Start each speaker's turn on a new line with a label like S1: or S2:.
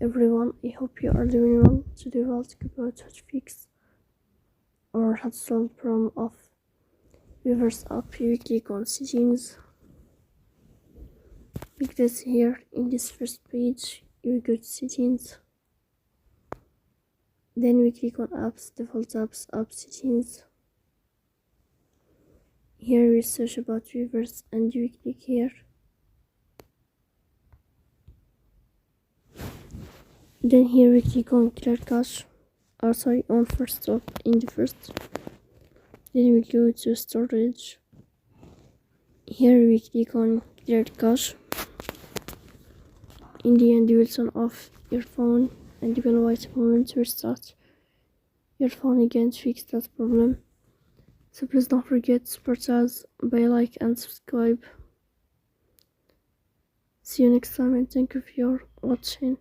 S1: Everyone, I hope you are doing well. Today we'll talk about how to fix or how to solve the problem of Weverse app. You click on settings, click this here. In this first page you go to settings, then we click on apps, default apps, app settings. Here we search about Weverse and you click here. Then here we click on clear cache, on first stop in the first. Then we go to storage. Here we click on clear cache. In the end you will turn off your phone and you will wait a moment to restart your phone again to fix that problem. So please don't forget to support us by like and subscribe. See you next time and thank you for watching.